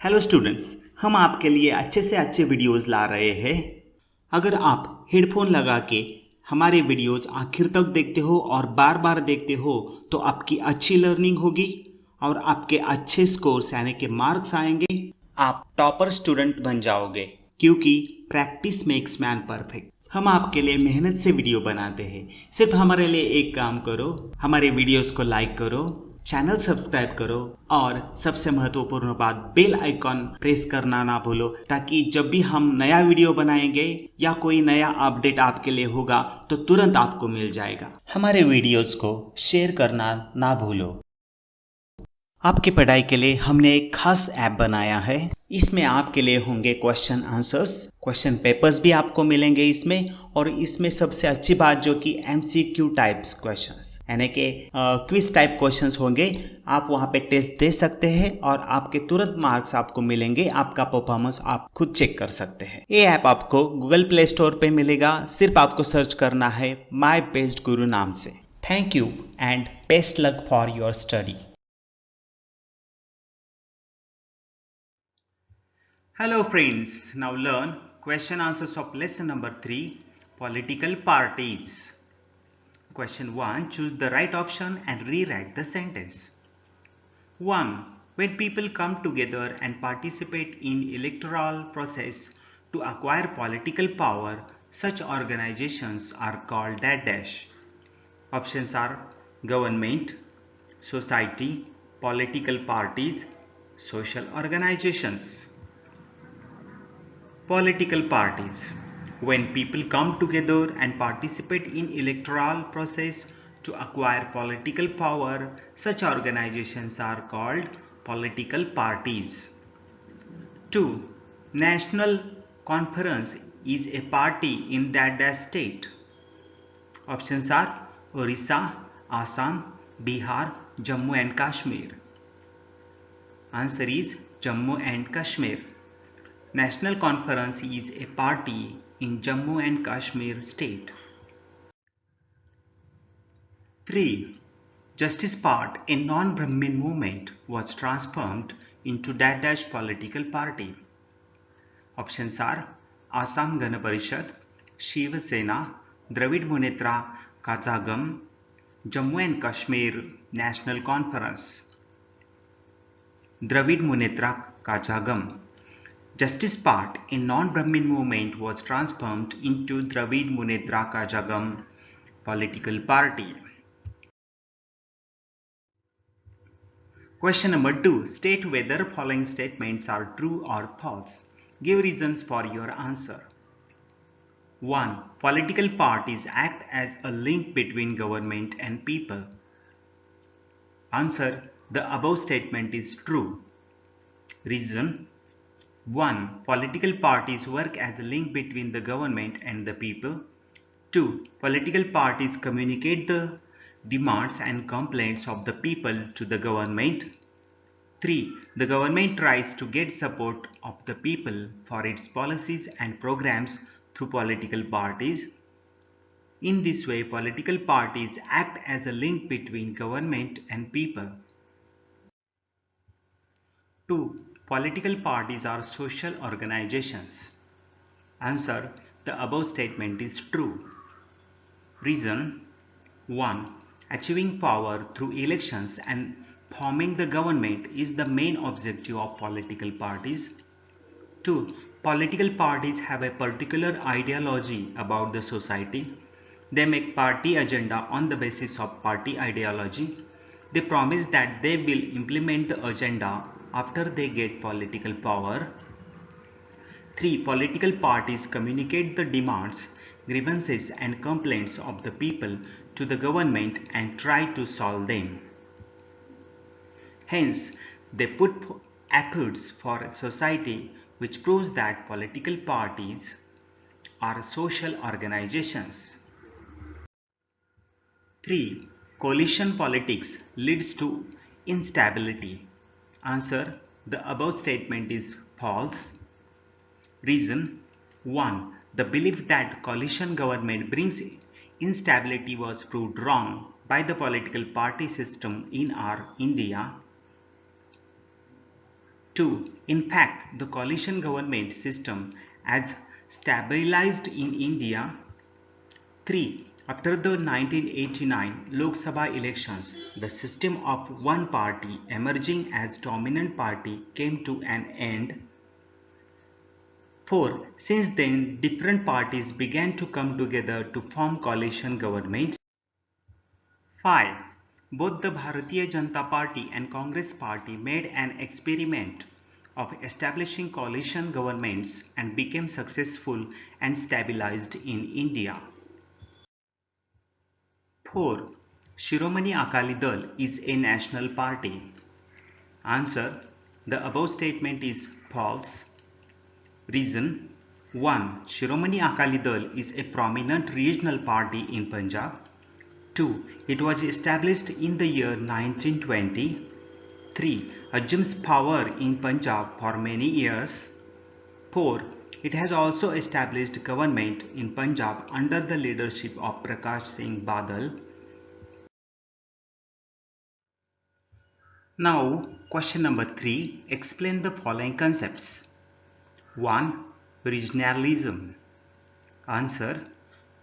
Hello students, हम आपके लिए अच्छे से अच्छे वीडियोस ला रहे हैं। अगर आप हेडफोन लगा के हमारे वीडियोस आखिर तक देखते हो और बार बार देखते हो तो आपकी अच्छी लर्निंग होगी और आपके अच्छे स्कोर्स यानी कि मार्क्स आएंगे। आप टॉपर स्टूडेंट बन जाओगे क्योंकि प्रैक्टिस मेक्स मैन परफेक्ट। हम आपके लिए मेहनत से वीडियो बनाते हैं। सिर्फ हमारे लिए एक काम करो, हमारे वीडियोस को लाइक करो, चैनल सब्सक्राइब करो और सबसे महत्वपूर्ण बात बेल आइकॉन प्रेस करना ना भूलो, ताकि जब भी हम नया वीडियो बनाएंगे या कोई नया अपडेट आपके लिए होगा तो तुरंत आपको मिल जाएगा। हमारे वीडियोस को शेयर करना ना भूलो। आपकी पढ़ाई के लिए हमने एक खास ऐप बनाया है। इसमें आपके लिए होंगे क्वेश्चन आंसर्स, क्वेश्चन पेपर्स भी आपको मिलेंगे इसमें। और इसमें सबसे अच्छी बात जो कि एमसीक्यू टाइप्स क्वेश्चंस यानी कि क्विज टाइप क्वेश्चंस होंगे। आप वहाँ पे टेस्ट दे सकते हैं और आपके तुरंत मार्क्स आपको मिलेंगे। आपका परफॉर्मेंस आप खुद चेक कर सकते हैं। ये ऐप आपको गूगल प्ले स्टोर पे मिलेगा। सिर्फ आपको सर्च करना है माई बेस्ट गुरु नाम से। Thank you and best luck for your study. Hello friends, now learn question answers of lesson number 3, political parties. Question 1, choose the right option and rewrite the sentence. 1. When people come together and participate in electoral process to acquire political power, such organizations are called dash. Options are government, society, political parties, social organizations. Political parties. When people come together and participate in electoral process to acquire political power, such organizations are called political parties. 2. National Conference is a party in that state. Options are Orissa, Assam, Bihar, Jammu and Kashmir. Answer is Jammu and Kashmir. National Conference is a party in Jammu and Kashmir state. 3. Justice Part, a non-Brahmin movement, was transformed into dash political party. Options are Assam Gana Parishad, Shiva Sena, Dravid Munetra Kazhagam, Jammu and Kashmir National Conference. Dravid Munetra Kazhagam. Justice Part, a non-Brahmin movement, was transformed into Dravid Munetra Kazhagam political party. Question number 2. State whether following statements are true or false. Give reasons for your answer. 1. Political parties act as a link between government and people. Answer. The above statement is true. Reason. 1. Political parties work as a link between the government and the people. 2. Political parties communicate the demands and complaints of the people to the government. 3. The government tries to get support of the people for its policies and programs through political parties. In this way, political parties act as a link between government and people. 2. Political parties are social organizations. Answer. The above statement is true. Reason. 1. Achieving power through elections and forming the government is the main objective of political parties. 2. Political parties have a particular ideology about the society. They make party agenda on the basis of party ideology. They promise that they will implement the agenda after they get political power. 3. Political parties communicate the demands, grievances and complaints of the people to the government and try to solve them. Hence, they put efforts for society, which proves that political parties are social organizations. 3. Coalition politics leads to instability. Answer. The above statement is false. Reason. 1. The belief that coalition government brings instability was proved wrong by the political party system in our India. 2. In fact, the coalition government system has stabilized in India. 3. After the 1989 Lok Sabha elections, the system of one party emerging as dominant party came to an end. 4. Since then, different parties began to come together to form coalition governments. 5. Both the Bharatiya Janata Party and Congress Party made an experiment of establishing coalition governments and became successful and stabilized in India. 4. Shiromani Akali Dal is a national party. Answer: the above statement is false. Reason: 1. Shiromani Akali Dal is a prominent regional party in Punjab. 2. It was established in the year 1920. 3. Assumes power in Punjab for many years. 4. It has also established government in Punjab under the leadership of Prakash Singh Badal. Now, question number 3. Explain the following concepts. 1. Regionalism. Answer: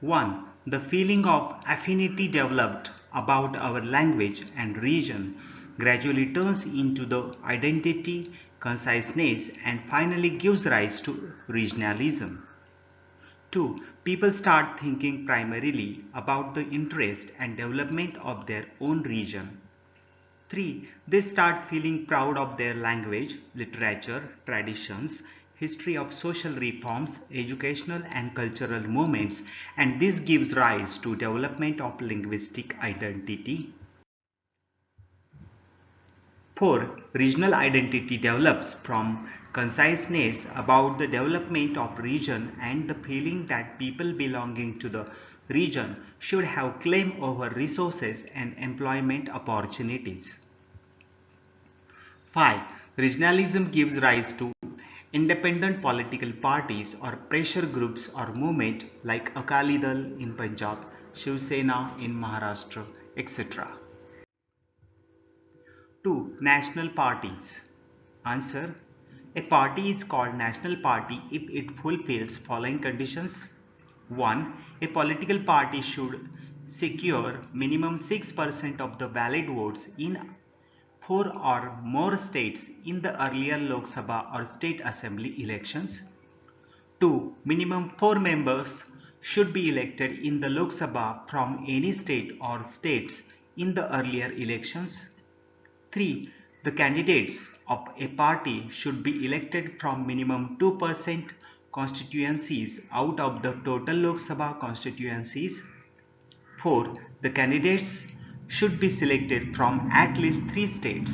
1. The feeling of affinity developed about our language and region gradually turns into the identity, conciseness, and finally gives rise to regionalism. 2. People start thinking primarily about the interest and development of their own region. 3. They start feeling proud of their language, literature, traditions, history of social reforms, educational and cultural movements, and this gives rise to development of linguistic identity. 4. Regional identity develops from conciseness about the development of region and the feeling that people belonging to the region should have claim over resources and employment opportunities. 5. Regionalism gives rise to independent political parties or pressure groups or movement like Akali Dal in Punjab, Shiv Sena in Maharashtra, etc. 2. National parties. Answer: a party is called national party if it fulfills following conditions. 1. A political party should secure minimum 6% of the valid votes in 4 or more states in the earlier Lok Sabha or State Assembly elections. 2. Minimum 4 members should be elected in the Lok Sabha from any state or states in the earlier elections. 3. The candidates of a party should be elected from minimum 2% constituencies out of the total Lok Sabha constituencies. 4. The candidates should be selected from at least 3 states.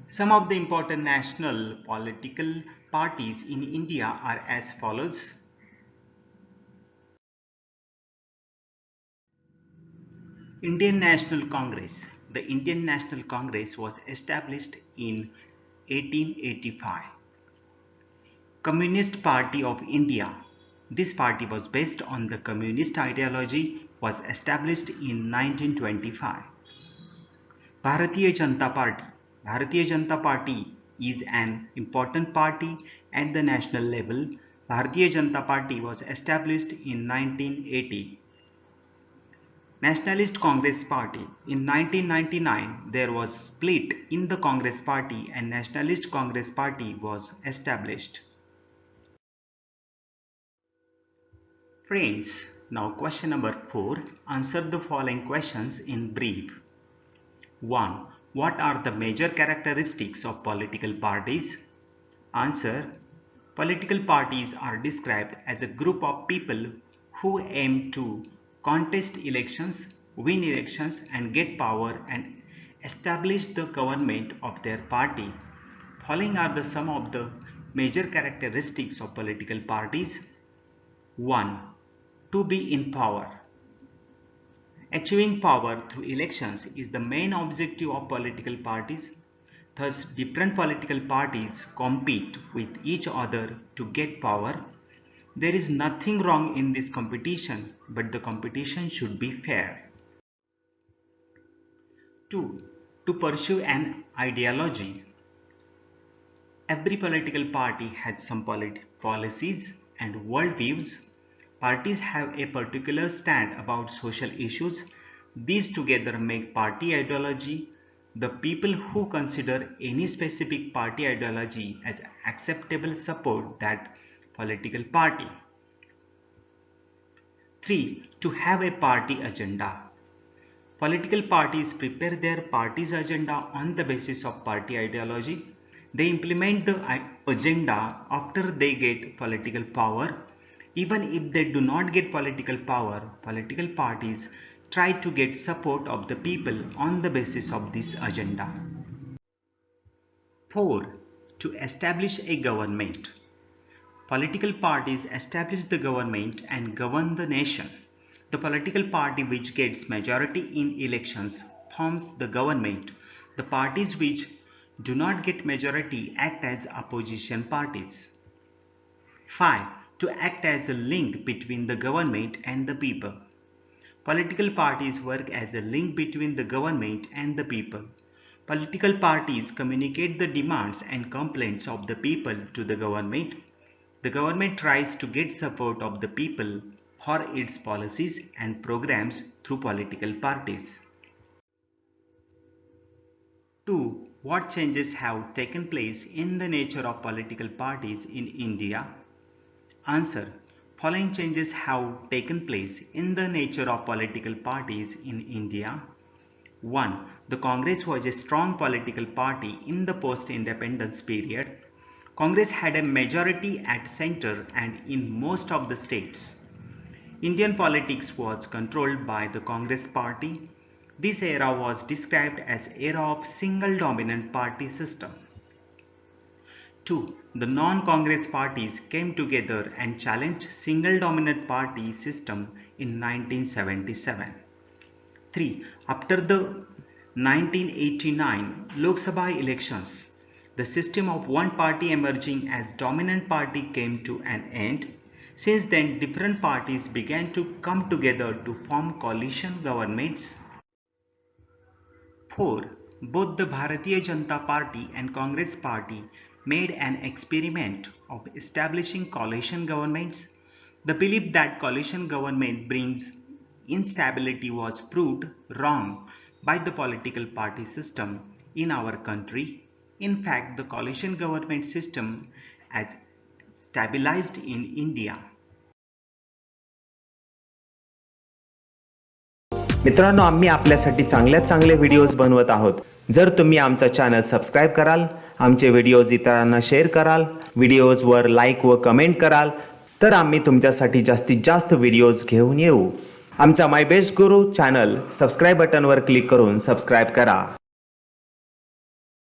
Some of the important national political parties in India are as follows. Indian National Congress. The Indian National Congress was established in 1885. Communist Party of India. This party was based on the communist ideology, was established in 1925. Bharatiya Janata Party. Bharatiya Janata Party is an important party at the national level. Bharatiya Janata Party was established in 1980. Nationalist Congress Party. In 1999, there was split in the Congress Party and Nationalist Congress Party was established. Friends, now question number 4. Answer the following questions in brief. 1. What are the major characteristics of political parties? Answer: political parties are described as a group of people who aim to contest elections, win elections and get power and establish the government of their party. Following are the some of the major characteristics of political parties. 1. To be in power. Achieving power through elections is the main objective of political parties. Thus, different political parties compete with each other to get power. There is nothing wrong in this competition, but the competition should be fair. 2. To pursue an ideology. Every political party has some policies and worldviews. Parties have a particular stand about social issues. These together make party ideology. The people who consider any specific party ideology as acceptable support that political party. 3. To have a party agenda. Political parties prepare their party's agenda on the basis of party ideology. They implement the agenda after they get political power. Even if they do not get political power, political parties try to get support of the people on the basis of this agenda. 4. To establish a government. Political parties establish the government and govern the nation. The political party which gets majority in elections forms the government. The parties which do not get majority act as opposition parties. 5. To act as a link between the government and the people. Political parties work as a link between the government and the people. Political parties communicate the demands and complaints of the people to the government. The government tries to get support of the people for its policies and programs through political parties. 2. What changes have taken place in the nature of political parties in India? Answer. Following changes have taken place in the nature of political parties in India. 1. The Congress was a strong political party in the post-independence period. Congress had a majority at center and in most of the states. Indian politics was controlled by the Congress party. This era was described as era of single dominant party system. 2. The non-Congress parties came together and challenged single dominant party system in 1977. 3. After the 1989 Lok Sabha elections, the system of one party emerging as dominant party came to an end. Since then, different parties began to come together to form coalition governments. 4. Both the Bharatiya Janata Party and Congress Party made an experiment of establishing coalition governments. The belief that coalition government brings instability was proved wrong by the political party system in our country. In fact, the coalition government system has stabilized in India. मित्रांनो, आम्ही आपल्यासाठी चांगले videos बनवत आहोत. जर तुम्ही आमचा channel subscribe कराल, आमचे व्हिडिओज इतरांना शेअर कराल, व्हिडिओजवर लाईक व कमेंट कराल, तर आम्ही तुमच्यासाठी जास्तीत जास्त व्हिडिओज घेऊन येऊ. आमचा my best Guru channel subscribe बटनवर click करून सबस्क्राइब करा.